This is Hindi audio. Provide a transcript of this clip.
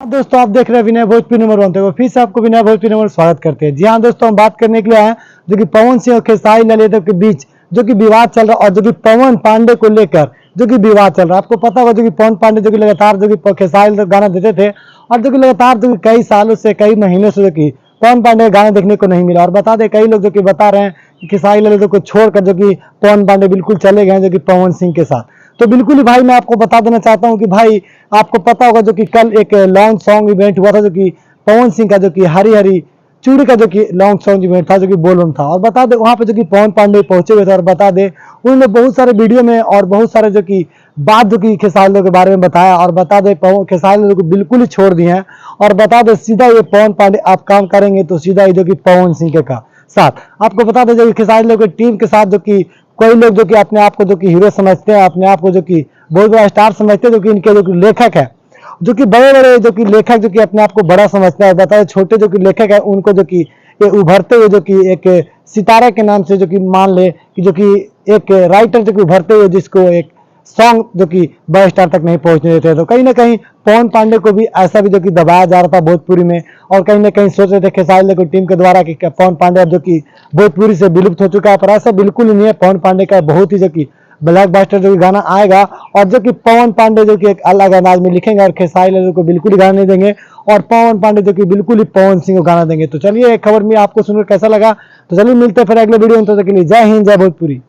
हाँ दोस्तों, आप देख रहे हैं विनय भोजपुरी नंबर 1। तो फिर से आपको विनय भोजपुरी नंबर स्वागत करते हैं। जी हाँ दोस्तों, हम बात करने के लिए आए हैं जो कि पवन सिंह और खेसारी लाल यादव के बीच जो कि विवाद चल रहा है, और जो कि पवन पांडे को लेकर जो कि विवाद चल रहा है। आपको पता होगा जो कि पवन पांडे जो कि लगातार जो कि खेसारी लाल गाना देते थे, और जो कि लगातार जो कि कई सालों से कई महीनों से जो कि पवन पांडे गाना देखने को नहीं मिला। और बता दें, कई लोग जो कि बता रहे हैं कि खेसारी लाल यादव को छोड़कर जो कि पवन पांडे बिल्कुल चले गए जो कि पवन सिंह के साथ। तो बिल्कुल ही भाई, मैं आपको बता देना चाहता हूँ कि भाई, आपको पता होगा जो कि कल एक लॉन्च सॉन्ग इवेंट हुआ था जो कि पवन सिंह का जो कि हरी हरी चूड़ी का जो कि लॉन्च सॉन्ग इवेंट था जो कि बोलबम था। और बता दे, वहां पे जो कि पवन पांडे पहुंचे हुए थे, और बता दे उन्होंने बहुत सारे वीडियो में और बहुत सारे जो कि बात जो कि खेसारी के बारे में बताया। और बता दे, खेसारी को बिल्कुल ही छोड़ दिए हैं। और बता दे, सीधा ये पवन पांडे आप काम करेंगे तो सीधा ये जो कि पवन सिंह के का साथ। आपको बता दें जो कि खेसारी की टीम के साथ जो कि कोई लोग जो कि अपने आप को जो कि हीरो समझते हैं, अपने आप को जो कि बहुत बड़ा स्टार समझते हैं, जो कि इनके जो कि लेखक है, जो कि बड़े बड़े जो कि लेखक जो कि अपने आप को बड़ा समझता है, बताए छोटे जो कि लेखक है उनको जो कि ये उभरते हुए जो कि एक सितारा के नाम से जो कि मान ले कि जो कि एक राइटर जो कि उभरते हुए जिसको एक सॉन्ग जो कि बड़े स्टार तक नहीं पहुंचने देते। तो कहीं ना कहीं पवन पांडे को भी ऐसा भी जो कि दबाया जा रहा था भोजपुरी में, और कहीं ना कहीं सोच रहे थे खेसारी लाल की टीम के द्वारा कि पवन पांडे जो कि भोजपुरी से विलुप्त हो चुका है, पर ऐसा बिल्कुल नहीं है। पवन पांडे का बहुत ही जो कि ब्लॉकबस्टर जो कि गाना आएगा, और जो कि पवन पांडे जो कि एक अलग अंदाज में लिखेंगे, और खेसारी लाल को बिल्कुल ही गाना नहीं देंगे, और पवन पांडे जो कि बिल्कुल ही पवन सिंह को गाना देंगे। तो चलिए, एक खबर में आपको सुनकर कैसा लगा, तो चलिए मिलते हैं फिर अगले वीडियो में। तो के लिए जय हिंद, जय भोजपुरी।